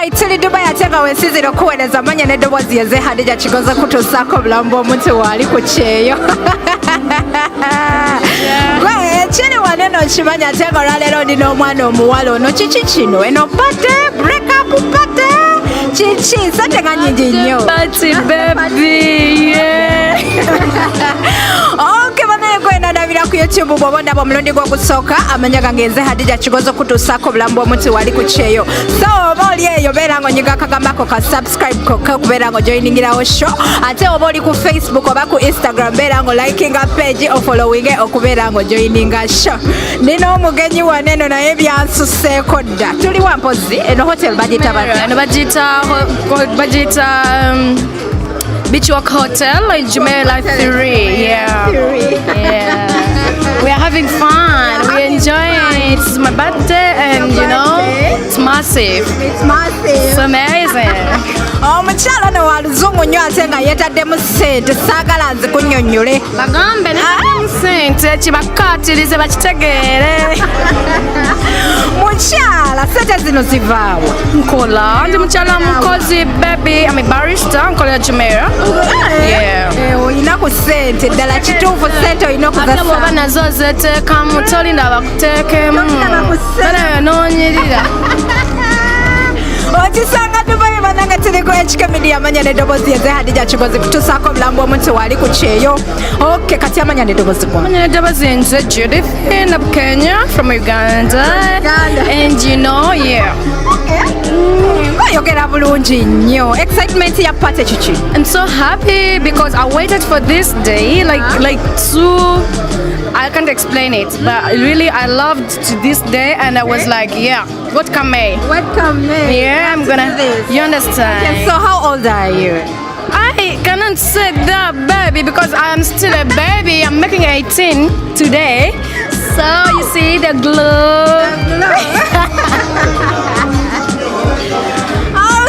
Alright, tuli Dubai atenga wensizira kuweereza manya n'eddoboozi yeze Hadija Kigoza kutuusaako obulamu bw'omuntu waali ku kyeyo. Gwe kiri wane n'okimanya atenga olwaleero ndina omwana omuwala ono kiki kino eno pate break up pate kiki sente nga nnyingi nnyo. Party baby, yeah. Okay, banaye gwena ndabira ku YouTube bw'oba ndaba omulundi gw'ogusooka amanya gange nze Hadija Kigoza okutuusaako obulamu bw'omuntu waali ku kyeyo. So oba oli eyo beera ng'onyiga akagambako ka subscribe kokka okubeera ng'ojoyiningirawo show ate oba oli ku Facebook oba ku Instagram beera ng'olikinga page ofollowinge okubeera ng'ojoyininga show. Nina omugenyi wane eno naye byansuseeko dda. Tuli wa mpozi eno hotel bagiyita batya? Eno bagiyita Beach Walk Hotel in Jumeirah 3. Yeah. We are having fun. We enjoy it. It's my birthday and you know, it's massive. It's massive. It's amazing. Omukyala no waluzungu nnyo ate nga yeetaddemu ssente saagala nzikunnyonnyole. Bagambe ne ssente kibakkaatirize bakitegeere. Mukyala ssente zino zivaawo? Nkola ndi mukyala mukozi baby. I'm a barrister. Nkolera Jumeirah. Oyina ku ssente ddala kituufu ssente oyina okuzassa. Bw'oba nazo zeteekamu tolinda bakuteekemu. Bana yonoonyirira. Okisanga Dubai bananga tuliko HK Media amanya n'eddoboozi yeze Hadija Kigoza kutuusaako obulamu bw'omuntu waali ku kyeyo. Okay, kati amanya n'eddoboozi gwa? Amanya n'eddoboozi nze Judith in Kenya from Uganda. And you know, yeah. Oyogera bulungi nnyo. Excitement ya party kiki? I'm so happy because I waited for this day like so I can't explain it, but really I loved this day and I was like, yeah, what can may? What can may? Yeah, I'm gonna. You understand? Okay, so how old are you? I cannot say that, baby, because I am still a baby. I'm making 18 today, so you see the glow.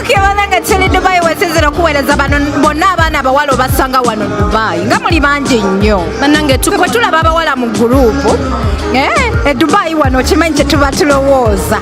Okay, bananga tuli Dubai wensizira okuweereza bano bonna abaana abawala obasanga wano Dubai nga muli bangi nnyo. Banange bwe tulaba abawala mu gurupu Dubai wano okimanyi kye tuba tulowooza.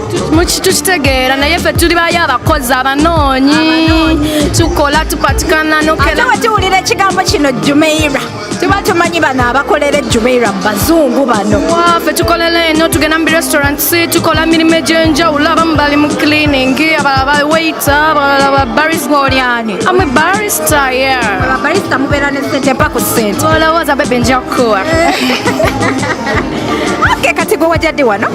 Tukitegeera naye ffe tuli bayo abakozi abanoonyi tukola tupatikana nokera. Ate we tuwulira ekigambo kino Jumeirah tuba tumanyi bano abakolera Jumeirah bazungu bano. Ffe tukolera eno tugenda mu restaurants tukola mirimu egy'enjawulo abamu bali mu cleaning abalala waiter abalala ba barista. Oliani? I'm a barista, yeah. Barista mubeera ne ssente mpa ku ssente. Olowooza bebe nja kukuwa. Okay, kati gwe wajjadde wano?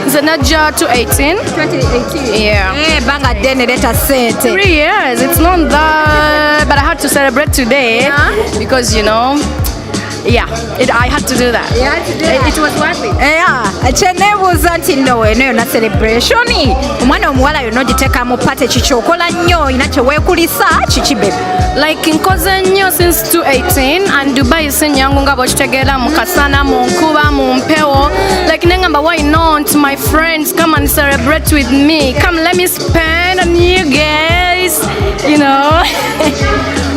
Nze najja to 18. 2018? Yeah. Banga ddene leeta ssente. 3 years, it's not that, but I had to celebrate today because you know, yeah, I had to do that. It was worth it. Kyeneebuuza nti nno eno yonna celebration omwana omuwala yonna ogiteekamu pate kiki okola nnyo olina kyeweekulisa kiki bebe? Like nkoze nnyo since 2018 and Dubai si nnyangu nga bw'okitegeera mu kasana mu nkuba mu mpewo like nengamba why not my friends come and celebrate with me, come let me spend on you guys, you know.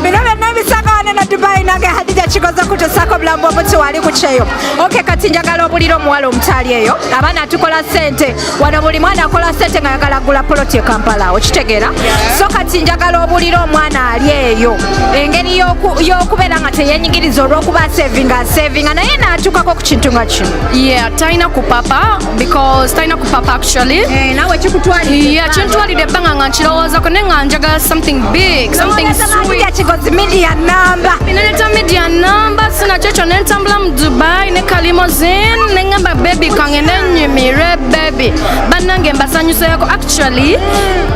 Bino byonna bisanga wane na Dubai nange Hadija Kigoza kutuusaako obulamu bw'omuntu waali ku kyeyo. Okay, kati njagala obulira omuwala omutaali eyo abaana tukola ssente wano buli mwana akola ssente nga yagala agula poloti e Kampala okitegeera. So kati njagala obulira omwana ali eyo engeri y'okubeera nga teyeenyigiriza olw'okuba asevinga naye n'atuukako ku kintu nga kino. Yeah, talina kupapa because talina kupapa actually. Naawe kikutwalidde? Yeah, kintwalidde ebbanga nga nkirowoozako naye nga njagala something big, something sweet. Kigozi media number. Naleta media number sinakyo ekyo ne ntambula mu Dubai ne kalimozine ne ngamba baby kange nenyumire baby bannange mbasanyuseeko. Actually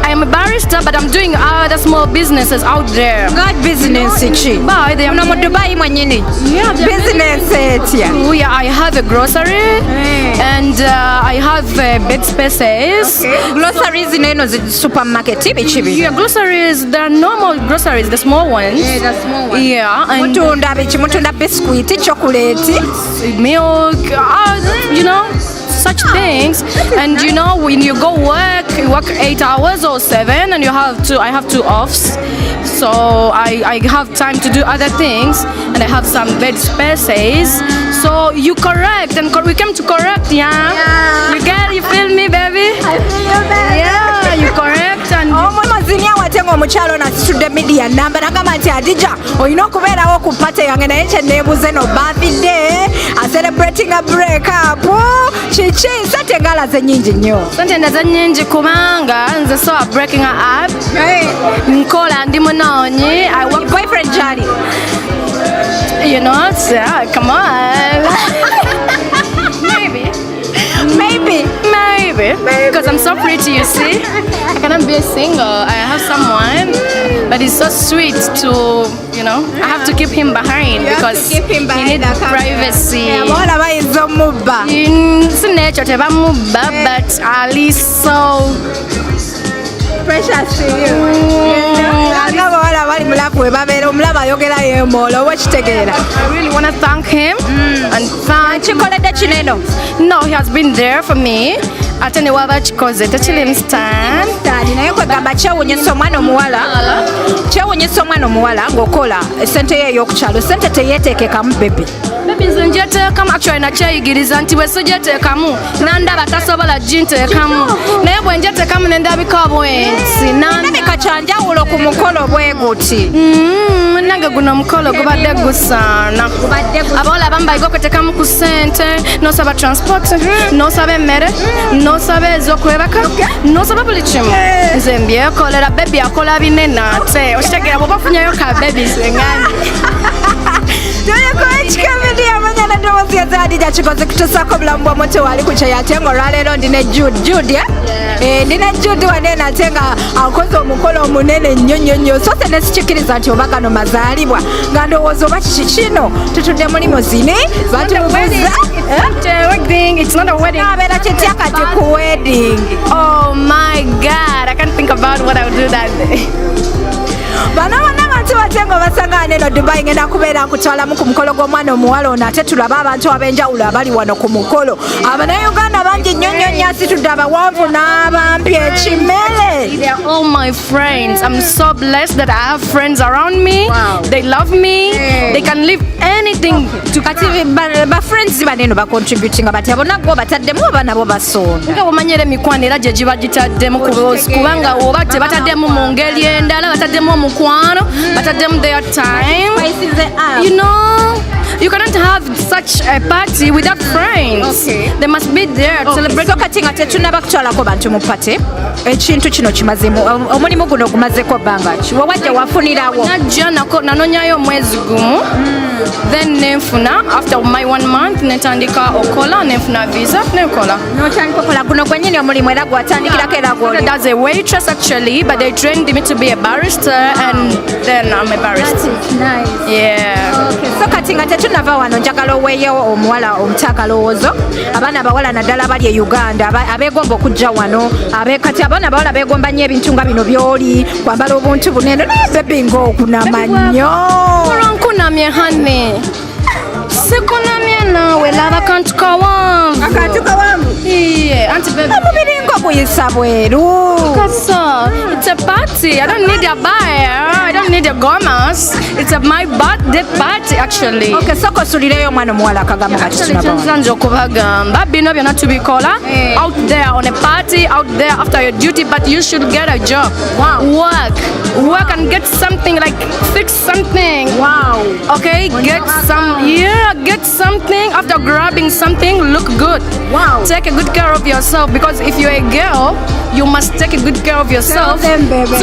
I am a barista but I'm doing other small businesses out there. God business ki? No mu Dubai mwennyini? Yeah, business etya? Yeah, I have a grocery and I have bed spaces. Okay. Groceries neno zi supermarket biki biki? Yeah, groceries, they're normal groceries, the small ones. Yeah, the small ones. Yeah, and mutunda biki? Mutunda biscuit, chocolate, milk, you know, such things. And you know, when you go work, you work 8 hours or 7 and I have 2 offs. So I have time to do other things and I have some bed spaces. So you correct and we came to correct, yeah? You feel me, baby? I feel you, baby. Yeah, you correct and mazini awate ng'omukyalo nasitudde media namba nagamba nti Adija olina okubeerawo ku pate yange naye kyenneebuze no birthday a celebrating a break up kiki sente ngalaze nnyingi nnyo sente ndaze nnyingi kubanga nze so a breaking up nkola ndi munoonyi boyfriend jali you know come on maybe because I'm so pretty, you see. I cannot be a single. I have someone, but it's so sweet to, you know, I have to keep him behind because he needs privacy. It's nature, but Ali so precious to you. I really want to thank him and thank No, he has been there for me. Ate ne waba kikoze tekiri stand naye kwegamba kyewunyisa omwana omuwala ng'okola sente ye ey'okukyalo sente teyeeteekekamu bebi nze njeteekamu actually nakyeyigiriza nti bwe sigyeteekamu nandaba tasobola ginteekamu naye bwe njeteekamu nendabika bwensi nabika kyanjawulo ku mukolo bwe guti nange guno omukolo gubadde gusaana abawala abamu bayiga okweteekamu ku sente nosaba transport nosaba emmere nosaba ez'okwebaka nosaba buli kimu nze mbyekolera bebi akola binene ate okitegeera bwoba ofunyayo ka bebi sengani ekikabidi amanya nadowoozi ya Adija kikoze kutusaako obulamu bwamu tewali kukyeya ate nga olwaleero ndine Jude ndine Jude wanene ate nga akoze omukolo omunene nnyo so se nesikikiriza nti oba gano mazaalibwa nga ndowooza oba kiki kino tutudde mulimu zini batubuuza abeera kitya kati ku wedding. Oh my God, I can't think about what I would do that day. Bano abantu batengo basangane no Dubai ngenda kubeera nkutwalamu ku mukolo gw'omwana omuwala ono ate tulaba abantu ab'enjawulo abali wano ku mukolo Abannayuganda bangi nnyo asitudde abawanvu n'abampi ekimere. They're all my friends. I'm so blessed that I have friends around me. Wow. They love me. They can live anything to kati ba friends baneno ba contributing bati abona go bataddemu oba nabo basoona. Nga bamanyere mikwano era gye giba gitaddemu kubanga oba tebataddemu mu ngeri endala bataddemu omukwano bataddemu their time. You know, you cannot have such a party without friends. Okay. They must be there to celebrate. So kati nga tetunaba kutwalako bantu mu party ekintu kino kimazemu omulimu guno gumazeko bbanga ki wawajja wafunirawo najja nanonyayo omwezi gumu then nenfuna after my 1 month netandika okola nenfuna visa nenkola notandika okola guno gwennyini omulimu era gwatandikirako era gwoli as a waitress actually but they trained me to be a barrister and then I'm a barrister. Nice. Yeah. Okay. So kati nga tetunava wano njagala oweeyo omuwala omutakalowoozo abaana abawala naddala bali e Uganda abeegomba okujja wano kati abaana abawala beegomba nnyo ebintu nga bino by'oli kwambala obuntu bunene naye bebi ng'okunama nnyo olwankunamye hane sikunamye naawe laba akantu kawanvu anti baby omubiri ng'oguyisa bweru kasa it's a party I don't need a buyer I don't need a gomas it's my birthday party actually. Okay, so kosulireyo omwana omuwala akagambo kati okubagamba bino byonna tubikola out there on a party out there after your duty but you should get a job. Wow. Work and get something like fix something. Wow. Okay, get something after grabbing something look good. Wow. Take a good care of yourself because if you're a girl you must take a good care of yourself. Tell them, baby.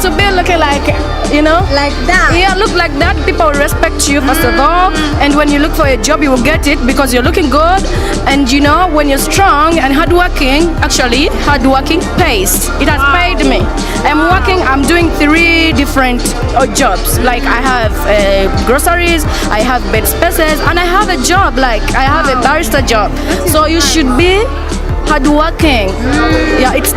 To be looking like, you know, like that. Yeah, look like that. People will respect you first of all, and when you look for a job, you will get it because you're looking good. And you know, when you're strong and hardworking, actually, hardworking pays. It has paid me. I'm doing 3 different jobs. Like I have groceries, I have bed spaces, and I have a job. Like I have a barista job. So you should be hardworking. Yeah, if it's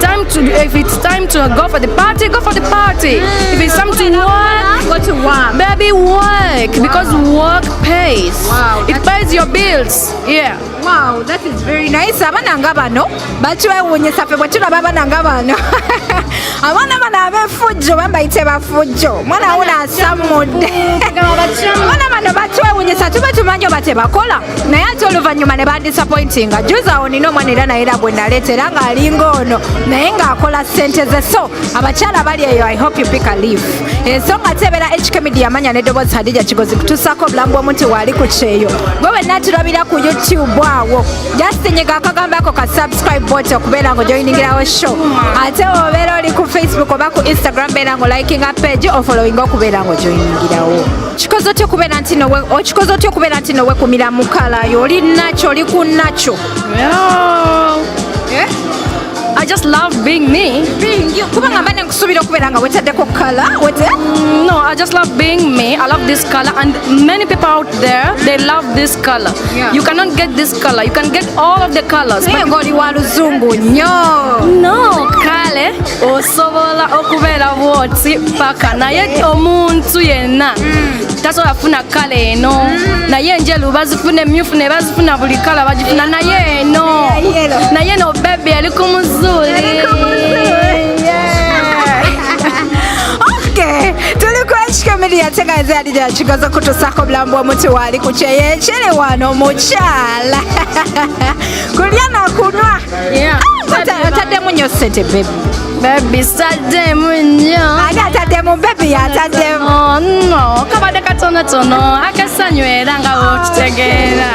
time to go for the party, go for the party. If it's time to work, go to work. Baby, work because work pays. Wow, it pays your bills. Yeah. Wow, that is very nice. Abaana nga bano batwewuunyisa ffe bwe tulaba abaana nga bano abaana bano befujjo bambayite bafujjo mwana wuna asamudde mwana bano batwewunyisa tuba tumanyi oba tebakola naye ate oluvannyuma ne bandisappointinga juzawo nina omwana era naye era gwe naleeta era ng'alinga ono naye ng'akola ssente ze so abakyala bali eyo I hope you pick a leaf ensonga tebeera HK Media amanya n'eddoboozi Hadija Kigozi kutuusaako obulamu bw'omuntu waali ku kyeyo gwe wenna tulabira ku YouTube awo just nyiga akagambo ako ka subscribe button okubeera ng'ojoyiningirawo show ate obeera oli ku Facebook oba ku Instagram beera ng'olikinga page ofollowinga okubeera ng'ojoyiningirawo kikoze otya okubeera nti nowe kumira mu kala yo oli nakyo oli ku nakyo I just love being me. kubanga mba nekusuubira okubeera nga wetaddeko kala No, I just love being me. I love this color and many people out there they love this color. You cannot get this color. You can get all of the colors. naye ng'oli wa luzungu nnyo No, kale osobola okubeera bwoti paka naye omuntu yenna tasobola afuna kala eno naye enjeru bazifuna emyufu ne bazifuna buli kala bagifuna naye eno bebe eri ku muzuli tuli ku HK Media tegaeze Hadija Kigozi kutuusaako obulamu bw'omuntu waali ku kyeyo ekyere wano omukyala kulya nakunwa ataddemu nnyo ssente bebi saddemu nnyo ate ataddemu bebi yataddemu no kabadde katonotono akasanyu era nga bw'okitegeera